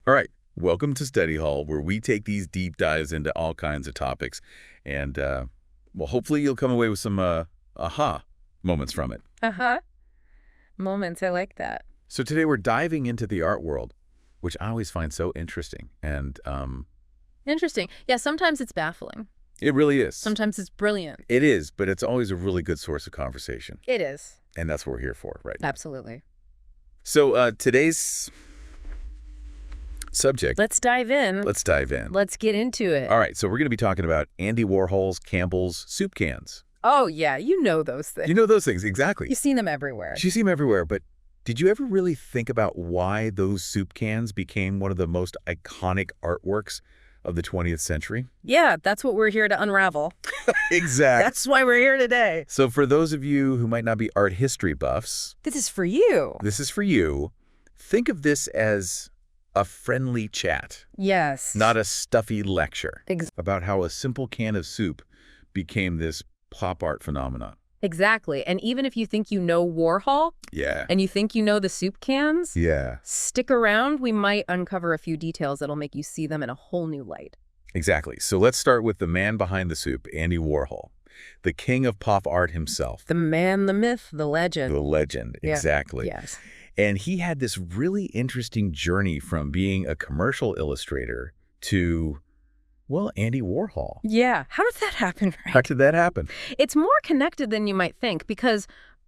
All right, welcome to Study Hall, where we take these deep dives into all kinds of topics. And, well, hopefully you'll come away with some aha moments from it. Uh-huh. Moments, I like that. So today we're diving into the art world, which I always find so interesting. And Interesting. Yeah, sometimes it's baffling. it really is. Sometimes it's brilliant. It is, but it's always a really good source of conversation. It is. And that's what we're here for, right? Absolutely. So today's subject. Let's dive in. Let's dive in. Let's get into it. All right, so we're going to be talking about Andy Warhol's Campbell's soup cans. Oh, yeah, you know those things. You know those things, exactly. You've seen them everywhere. You see them everywhere, but did you ever really think about why those soup cans became one of the most iconic artworks of the 20th century? Yeah, that's what we're here to unravel. Exactly. That's why we're here today. So for those of you who might not be art history buffs, This is for you. this is for you. Think of this as a friendly chat, Yes. not a stuffy lecture Ex- about how a simple can of soup became this pop art phenomenon. Exactly. And even if you think you know Warhol Yeah. and you think you know the soup cans, Yeah, stick around. We might uncover a few details that'll make you see them in a whole new light. exactly. So let's start with the man behind the soup, Andy Warhol, the king of pop art himself. The man, the myth, the legend. The legend, Yeah. exactly. Yes. And he had this really interesting journey from being a commercial illustrator to, well, Andy Warhol. Yeah. How did that happen, How right? did that happen? It's more connected than you might think because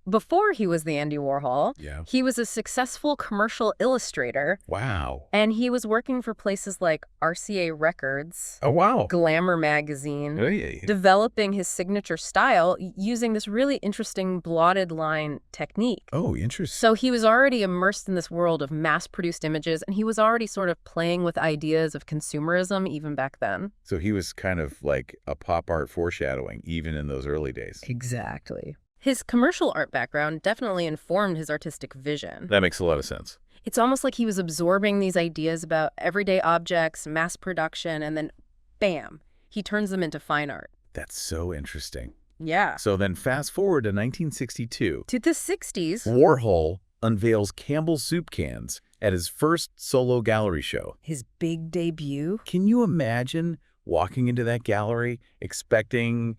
before he was the Andy Warhol, Yeah. he was a successful commercial illustrator Wow. and he was working for places like RCA Records, Oh, wow. Glamour magazine, Hey. developing his signature style using this really interesting blotted line technique. Oh, interesting. So he was already immersed in this world of mass-produced images, and he was already sort of playing with ideas of consumerism even back then. So he was kind of like a pop art foreshadowing, even in those early days. Exactly. His commercial art background definitely informed his artistic vision. That makes a lot of sense. It's almost like he was absorbing these ideas about everyday objects, mass production, and then, bam, he turns them into fine art. That's so interesting. Yeah. So then fast forward to 1962. To the 60s, Warhol unveils Campbell's soup cans at his first solo gallery show. his big debut. Can you imagine walking into that gallery expecting,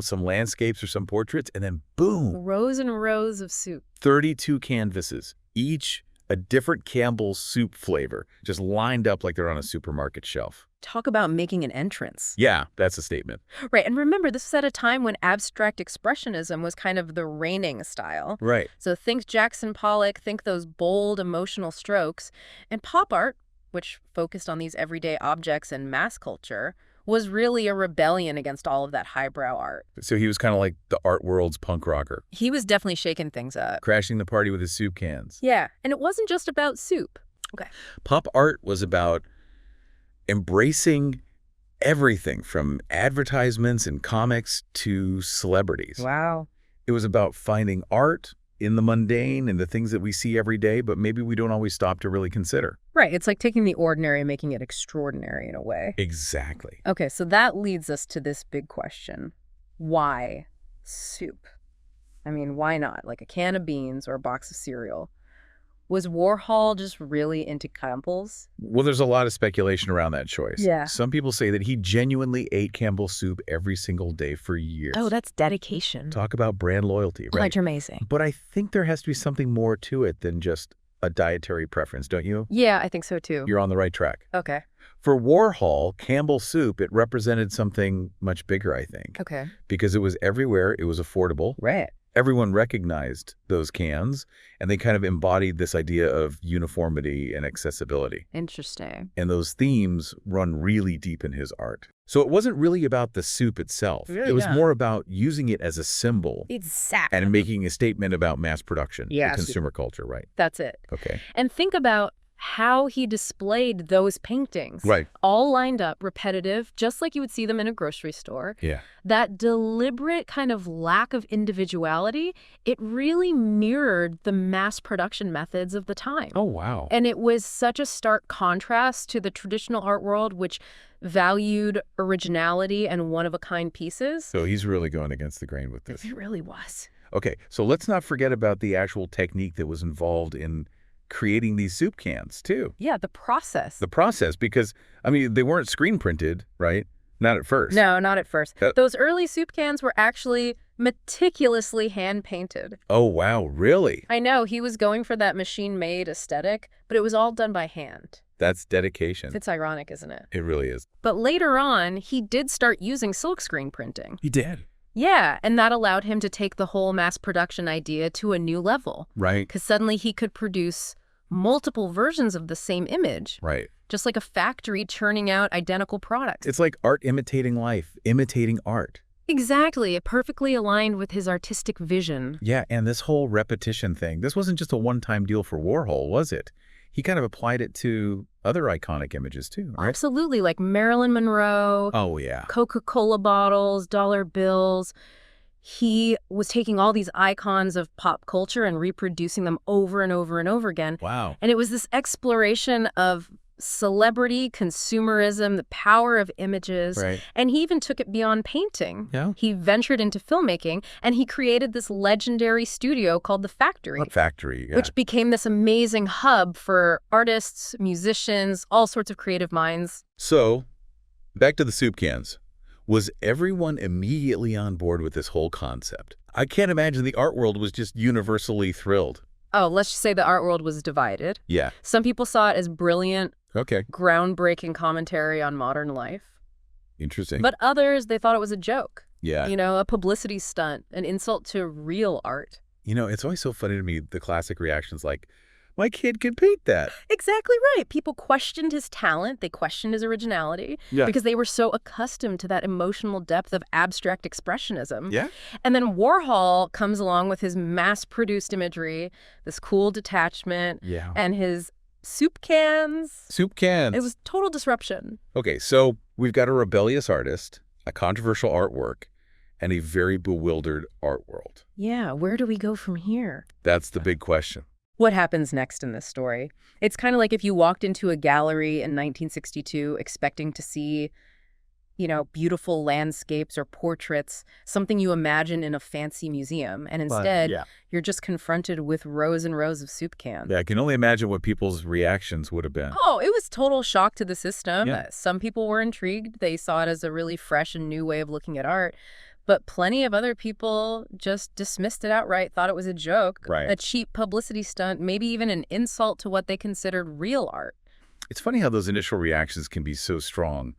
some landscapes or some portraits, and then boom, Rows and rows of soup. 32 canvases, each a different Campbell's soup flavor, just lined up like they're on a supermarket shelf. Talk about making an entrance. Yeah, that's a statement. Right, and remember, this was at a time when abstract expressionism was kind of the reigning style. Right. So think Jackson Pollock, think those bold emotional strokes. And pop art, which focused on these everyday objects and mass culture, was really a rebellion against all of that highbrow art. So he was kind of like the art world's punk rocker, He was definitely shaking things up. crashing the party with his soup cans. Yeah, and it wasn't just about soup. Okay. Pop art was about embracing everything from advertisements and comics to celebrities. Wow. It was about finding art in the mundane and the things that we see every day, but maybe we don't always stop to really consider. Right, it's like taking the ordinary and making it extraordinary in a way. Exactly. Okay, so that leads us to this big question. Why soup? I mean, why not? Like a can of beans or a box of cereal. Was Warhol just really into Campbell's? Well, there's a lot of speculation around that choice. Yeah. Some people say that he genuinely ate Campbell's soup every single day for years. Oh, that's dedication. Talk about brand loyalty, right? Quite amazing. But I think there has to be something more to it than just a dietary preference, don't you? Yeah, I think so too. You're on the right track. Okay. For Warhol, Campbell's soup, it represented something much bigger, I think. Okay. Because it was everywhere, it was affordable. Right. Everyone recognized those cans, and they kind of embodied this idea of uniformity and accessibility. Interesting. And those themes run really deep in his art. So it wasn't really about the soup itself. Really It was not. more about using it as a symbol Exactly. and making a statement about mass production, Yes. the consumer culture, right? That's it. Okay. And think about how he displayed those paintings. Right. All lined up, repetitive, just like you would see them in a grocery store. Yeah. That deliberate kind of lack of individuality, it really mirrored the mass production methods of the time. Oh, wow. And it was such a stark contrast to the traditional art world, which valued originality and one-of-a-kind pieces. So he's really going against the grain with this. It really was. Okay, so let's not forget about the actual technique that was involved in creating these soup cans, too. Yeah, the process. The process, because, I mean, they weren't screen printed, right? Not at first. No, not at first. Those early soup cans were actually meticulously hand-painted. Oh, wow, really? I know, he was going for that machine-made aesthetic, but it was all done by hand. That's dedication. It's ironic, isn't it? It really is. But later on, he did start using silkscreen printing. He did. Yeah, and that allowed him to take the whole mass production idea to a new level. Right. Because suddenly he could produce multiple versions of the same image. Right. Just like a factory churning out identical products. It's like art imitating life, imitating art. Exactly. It perfectly aligned with his artistic vision. Yeah, and this whole repetition thing, this wasn't just a one-time deal for Warhol, was it? He kind of applied it to other iconic images too, right? Absolutely, like Marilyn Monroe. Oh, yeah. Coca-Cola bottles, dollar bills. He was taking all these icons of pop culture and reproducing them over and over and over again. Wow. And it was this exploration of celebrity, consumerism, the power of images. Right. And he even took it beyond painting. Yeah. He ventured into filmmaking, and he created this legendary studio called The Factory. Art Factory, yeah. Which became this amazing hub for artists, musicians, all sorts of creative minds. So, back to the soup cans. Was everyone immediately on board with this whole concept? I can't imagine the art world was just universally thrilled. Oh, let's just say the art world was divided. Yeah. Some people saw it as brilliant, Okay. groundbreaking commentary on modern life. Interesting. But others, they thought it was a joke. Yeah. You know, a publicity stunt, an insult to real art. You know, it's always so funny to me, the classic reactions like, my kid could paint that. Exactly right. People questioned his talent. They questioned his originality because they were so accustomed to that emotional depth of abstract expressionism. Yeah. And then Warhol comes along with his mass-produced imagery, this cool detachment, and his soup cans. Soup cans. It was total disruption. Okay, so we've got a rebellious artist, a controversial artwork, and a very bewildered art world. Yeah, where do we go from here? That's the big question. What happens next in this story? It's kind of like if you walked into a gallery in 1962 expecting to see, you know, beautiful landscapes or portraits, something you imagine in a fancy museum, and instead you're just confronted with rows and rows of soup cans. Yeah, I can only imagine what people's reactions would have been. Oh, it was total shock to the system. Yeah. Some people were intrigued. They saw it as a really fresh and new way of looking at art. But plenty of other people just dismissed it outright, thought it was a joke, a cheap publicity stunt, maybe even an insult to what they considered real art. It's funny how those initial reactions can be so strong.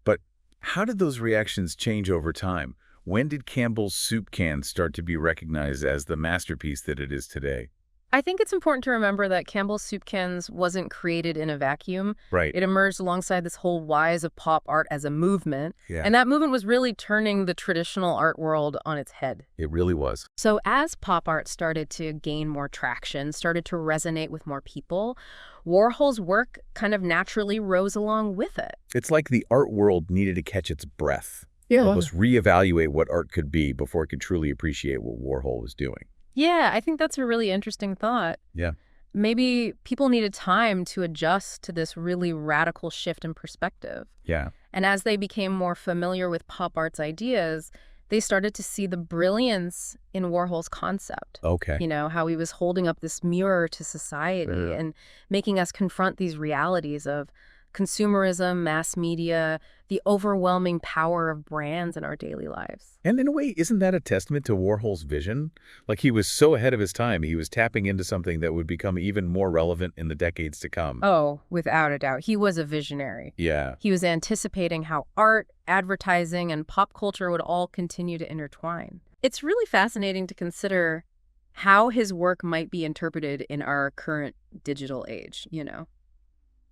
But how did those reactions change over time? When did Campbell's soup can start to be recognized as the masterpiece that it is today? I think it's important to remember that Campbell's soup cans wasn't created in a vacuum. Right. It emerged alongside this whole rise of pop art as a movement. Yeah. And that movement was really turning the traditional art world on its head. It really was. So as pop art started to gain more traction, started to resonate with more people, Warhol's work kind of naturally rose along with it. It's like the art world needed to catch its breath. Almost reevaluate what art could be before it could truly appreciate what Warhol was doing. Yeah, I think that's a really interesting thought. Yeah. Maybe people needed time to adjust to this really radical shift in perspective. Yeah. And as they became more familiar with pop art's ideas, they started to see the brilliance in Warhol's concept. Okay. You know, how he was holding up this mirror to society and making us confront these realities of consumerism, mass media, the overwhelming power of brands in our daily lives. And in a way, isn't that a testament to Warhol's vision? Like, he was so ahead of his time. He was tapping into something that would become even more relevant in the decades to come. Oh, without a doubt. He was a visionary. Yeah. He was anticipating how art, advertising, and pop culture would all continue to intertwine. It's really fascinating to consider how his work might be interpreted in our current digital age, you know?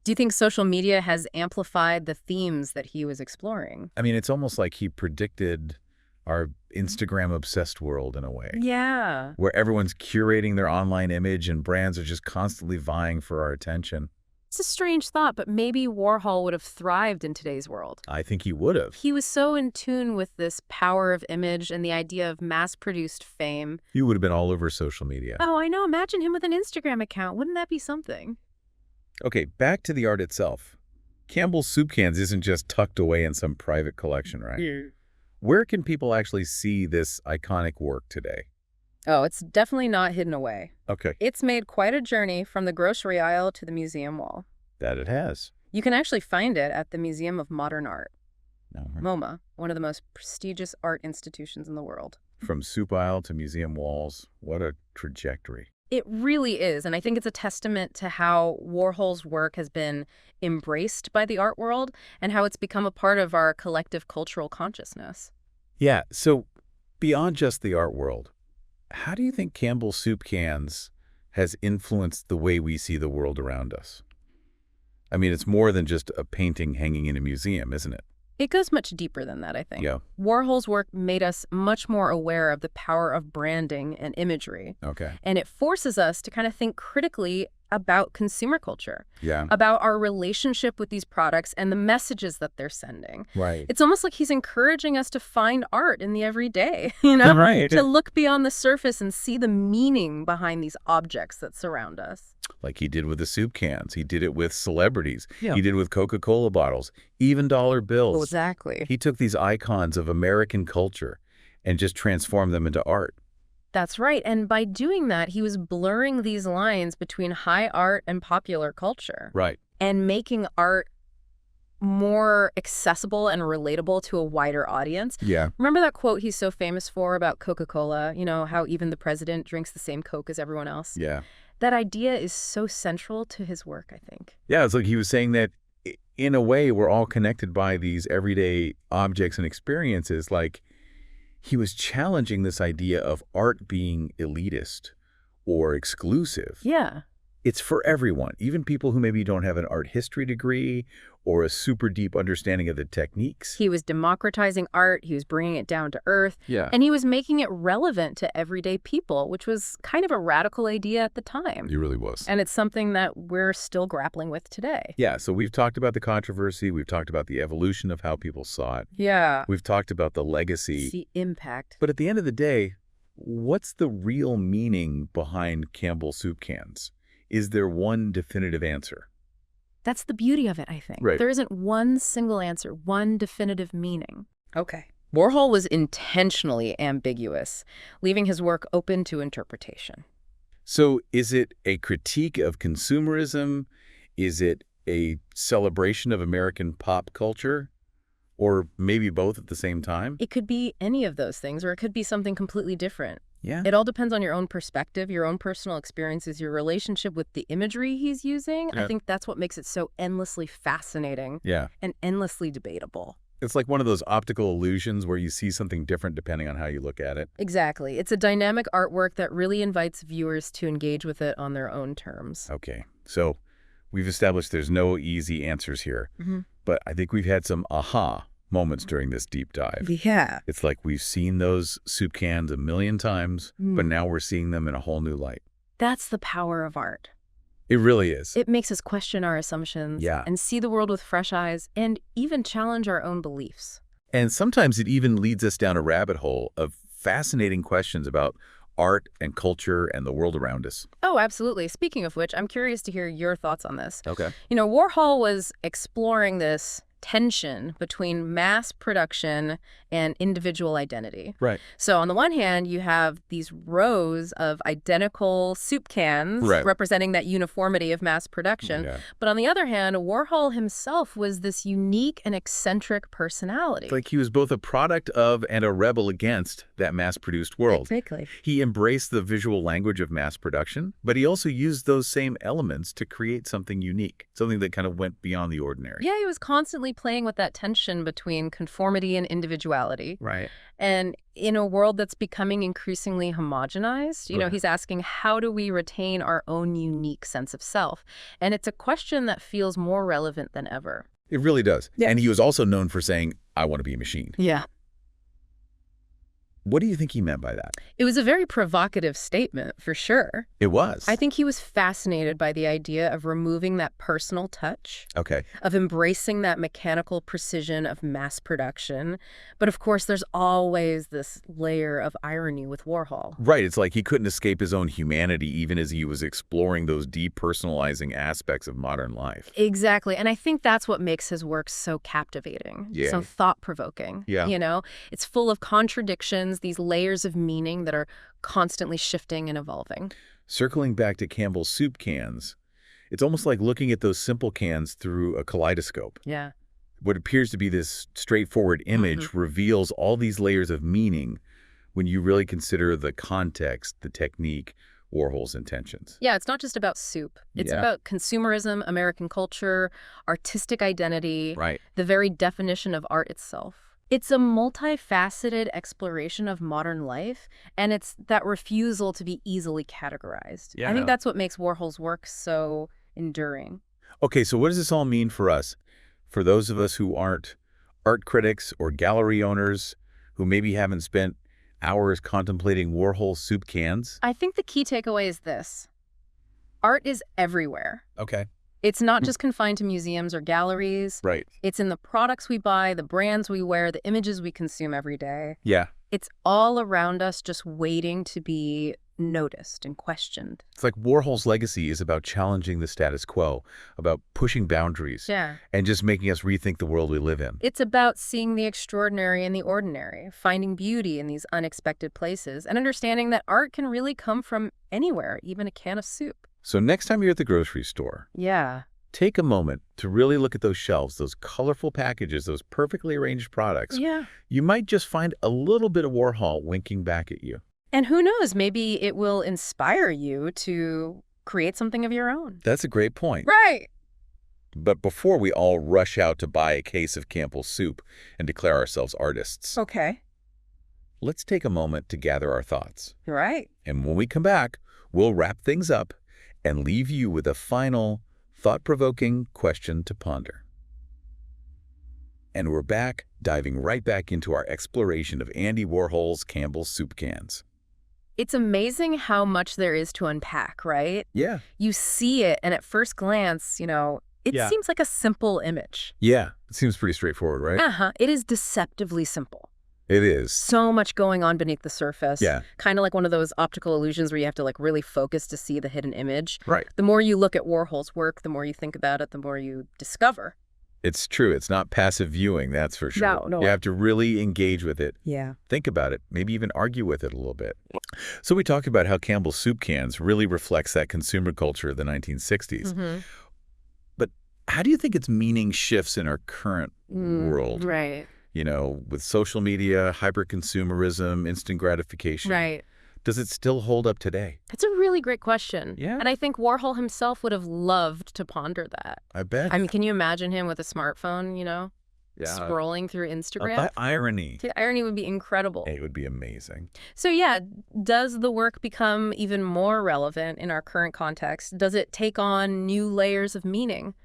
Do you think social media has amplified the themes that he was exploring? I mean, it's almost like he predicted our Instagram-obsessed world in a way. Yeah. Where everyone's curating their online image and brands are just constantly vying for our attention. It's a strange thought, but maybe Warhol would have thrived in today's world. I think he would have. He was so in tune with this power of image and the idea of mass-produced fame. He would have been all over social media. Oh, I know. Imagine him with an Instagram account. Wouldn't that be something? Okay, back to the art itself. Campbell's soup cans isn't just tucked away in some private collection, right? Yeah. Where can people actually see this iconic work today? Oh, it's definitely not hidden away. Okay. It's made quite a journey from the grocery aisle to the museum wall. That it has. You can actually find it at the Museum of Modern Art, No. MoMA, one of the most prestigious art institutions in the world. From soup aisle to museum walls, what a trajectory. It really is, and I think it's a testament to how Warhol's work has been embraced by the art world and how it's become a part of our collective cultural consciousness. Yeah, so beyond just the art world, how do you think Campbell's soup cans has influenced the way we see the world around us? I mean, it's more than just a painting hanging in a museum, isn't it? It goes much deeper than that, I think. Yeah. Warhol's work made us much more aware of the power of branding and imagery. Okay. And it forces us to kind of think critically about consumer culture, Yeah. about our relationship with these products and the messages that they're sending. Right. It's almost like he's encouraging us to find art in the everyday, you know? Right. To look beyond the surface and see the meaning behind these objects that surround us. Like he did with the soup cans. He did it with celebrities. Yeah. He did with Coca-Cola bottles, even dollar bills. Exactly. He took these icons of American culture and just transformed them into art. That's right. And by doing that, he was blurring these lines between high art and popular culture. Right. And making art more accessible and relatable to a wider audience. Yeah. Remember that quote he's so famous for about Coca-Cola, you know, how even the president drinks the same Coke as everyone else? Yeah. That idea is so central to his work, I think. Yeah, it's like he was saying that in a way we're all connected by these everyday objects and experiences. Like he was challenging this idea of art being elitist or exclusive. Yeah. It's for everyone, even people who maybe don't have an art history degree or a super deep understanding of the techniques. He was democratizing art, he was bringing it down to earth, Yeah. and he was making it relevant to everyday people, which was kind of a radical idea at the time. He really was. And it's something that we're still grappling with today. Yeah, so we've talked about the controversy, we've talked about the evolution of how people saw it, Yeah. we've talked about the legacy. It's the impact. But at the end of the day, what's the real meaning behind Campbell's soup cans? Is there one definitive answer? That's the beauty of it, I think. Right. There isn't one single answer, one definitive meaning. Okay. Warhol was intentionally ambiguous, leaving his work open to interpretation. So is it a critique of consumerism? Is it a celebration of American pop culture? Or maybe both at the same time? It could be any of those things, or it could be something completely different. Yeah. It all depends on your own perspective, your own personal experiences, your relationship with the imagery he's using. Yeah. I think that's what makes it so endlessly fascinating Yeah. and endlessly debatable. It's like one of those optical illusions where you see something different depending on how you look at it. Exactly. It's a dynamic artwork that really invites viewers to engage with it on their own terms. Okay. So we've established there's no easy answers here. But I think we've had some aha moments during this deep dive. Yeah. It's like we've seen those soup cans a million times, but now we're seeing them in a whole new light. That's the power of art. It really is. It makes us question our assumptions and see the world with fresh eyes and even challenge our own beliefs. And sometimes it even leads us down a rabbit hole of fascinating questions about art and culture and the world around us. Oh, absolutely. Speaking of which, I'm curious to hear your thoughts on this. Okay. You know, Warhol was exploring this tension between mass production and individual identity. Right. So on the one hand, you have these rows of identical soup cans representing that uniformity of mass production. Yeah. But on the other hand, Warhol himself was this unique and eccentric personality. It's like he was both a product of and a rebel against that mass-produced world. Exactly. He embraced the visual language of mass production, but he also used those same elements to create something unique, something that kind of went beyond the ordinary. Yeah, he was constantly playing with that tension between conformity and individuality. Right. And in a world that's becoming increasingly homogenized, you know, he's asking, how do we retain our own unique sense of self? And it's a question that feels more relevant than ever. It really does. Yeah. And he was also known for saying, I want to be a machine. Yeah. What do you think he meant by that? It was a very provocative statement, for sure. It was. I think he was fascinated by the idea of removing that personal touch, Okay. of embracing that mechanical precision of mass production. But of course, there's always this layer of irony with Warhol. Right. It's like he couldn't escape his own humanity even as he was exploring those depersonalizing aspects of modern life. Exactly. And I think that's what makes his work so captivating, Yeah. so thought-provoking. Yeah. You know, it's full of contradictions as these layers of meaning that are constantly shifting and evolving. Circling back to Campbell's soup cans, it's almost like looking at those simple cans through a kaleidoscope. Yeah. What appears to be this straightforward image reveals all these layers of meaning when you really consider the context, the technique, Warhol's intentions. Yeah, it's not just about soup. It's about consumerism, American culture, artistic identity, the very definition of art itself. It's a multifaceted exploration of modern life, and it's that refusal to be easily categorized. I think that's what makes Warhol's work so enduring. Okay, so what does this all mean for us? For those of us who aren't art critics or gallery owners who maybe haven't spent hours contemplating Warhol's soup cans? I think the key takeaway is this. Art is everywhere. Okay. It's not just confined to museums or galleries. Right. It's in the products we buy, the brands we wear, the images we consume every day. Yeah. It's all around us, just waiting to be noticed and questioned. It's like Warhol's legacy is about challenging the status quo, about pushing boundaries, and just making us rethink the world we live in. It's about seeing the extraordinary in the ordinary, finding beauty in these unexpected places, and understanding that art can really come from anywhere, even a can of soup. So next time you're at the grocery store, take a moment to really look at those shelves, those colorful packages, those perfectly arranged products. You might just find a little bit of Warhol winking back at you. And who knows, maybe it will inspire you to create something of your own. That's a great point. Right. But before we all rush out to buy a case of Campbell's soup and declare ourselves artists, Okay. let's take a moment to gather our thoughts. Right. And when we come back, we'll wrap things up and leave you with a final, thought-provoking question to ponder. And we're back, diving right back into our exploration of Andy Warhol's Campbell's soup cans. It's amazing how much there is to unpack, right? Yeah. You see it, and at first glance, it seems like a simple image. Yeah, it seems pretty straightforward, right? It is deceptively simple. It is. So much going on beneath the surface. Yeah. Kind of like one of those optical illusions where you have to really focus to see the hidden image. Right. The more you look at Warhol's work, the more you think about it, the more you discover. It's true. It's not passive viewing, that's for sure. No. You have to really engage with it. Yeah. Think about it. Maybe even argue with it a little bit. So we talked about how Campbell's soup cans really reflects that consumer culture of the 1960s. But how do you think its meaning shifts in our current world? Right. With social media, hyper-consumerism, instant gratification. Right. Does it still hold up today? That's a really great question. Yeah. And I think Warhol himself would have loved to ponder that. I bet. I mean, can you imagine him with a smartphone, scrolling through Instagram? By irony. The irony would be incredible. It would be amazing. So yeah, does the work become even more relevant in our current context? Does it take on new layers of meaning?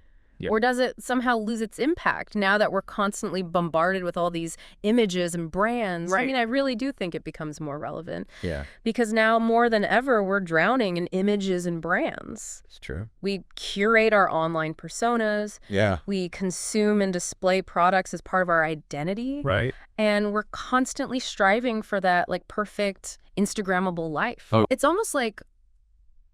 Or does it somehow lose its impact now that we're constantly bombarded with all these images and brands? Right. I mean, I really do think it becomes more relevant. Yeah. Because now more than ever, we're drowning in images and brands. It's true. We curate our online personas. Yeah. We consume and display products as part of our identity. Right. And we're constantly striving for that perfect Instagrammable life. Oh. It's almost like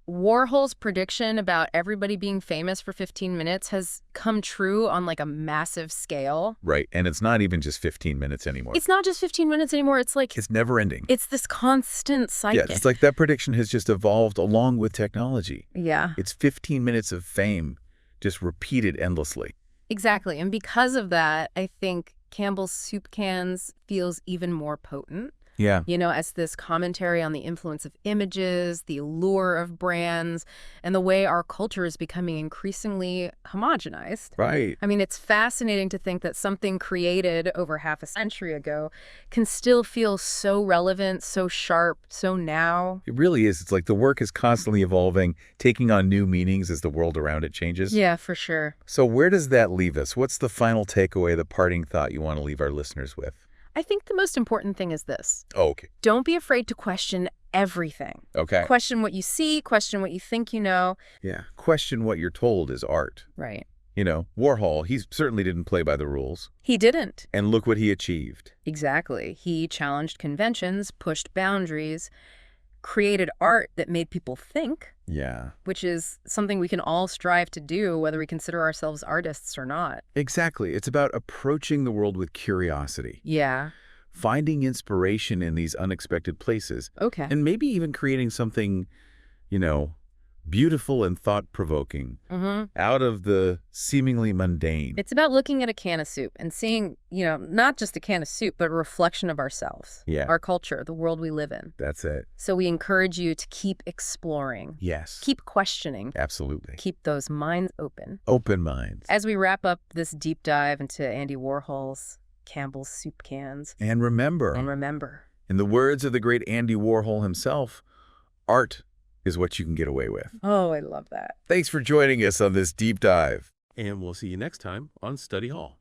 Warhol's prediction about everybody being famous for 15 minutes has come true on a massive scale. Right. And it's not even just 15 minutes anymore. It's not just 15 minutes anymore. It's it's never ending. It's this constant cycle. Yeah, it's like that prediction has just evolved along with technology. Yeah. It's 15 minutes of fame just repeated endlessly. Exactly. And because of that, I think Campbell's soup cans feels even more potent. Yeah. As this commentary on the influence of images, the allure of brands, and the way our culture is becoming increasingly homogenized. Right. I mean, it's fascinating to think that something created over half a century ago can still feel so relevant, so sharp, so now. It really is. It's like the work is constantly evolving, taking on new meanings as the world around it changes. Yeah, for sure. So where does that leave us? What's the final takeaway, the parting thought you want to leave our listeners with? I think the most important thing is this. Oh, okay. Don't be afraid to question everything. Okay. Question what you see, question what you think you know. Yeah. Question what you're told is art. Right. Warhol, he certainly didn't play by the rules. He didn't. And look what he achieved. Exactly. He challenged conventions, pushed boundaries, created art that made people think. Yeah. Which is something we can all strive to do, whether we consider ourselves artists or not. Exactly. It's about approaching the world with curiosity. Yeah. finding inspiration in these unexpected places, Okay. and maybe even creating something, you know, beautiful and thought-provoking out of the seemingly mundane. It's about looking at a can of soup and seeing, not just a can of soup, but a reflection of ourselves, Yeah. our culture, the world we live in. That's it. So we encourage you to keep exploring, Yes. keep questioning, Absolutely. keep those minds open. Open minds. As we wrap up this deep dive into Andy Warhol's Campbell's soup cans, And remember, in the words of the great Andy Warhol himself, art is what you can get away with. Oh, I love that. Thanks for joining us on this deep dive. And we'll see you next time on Study Hall.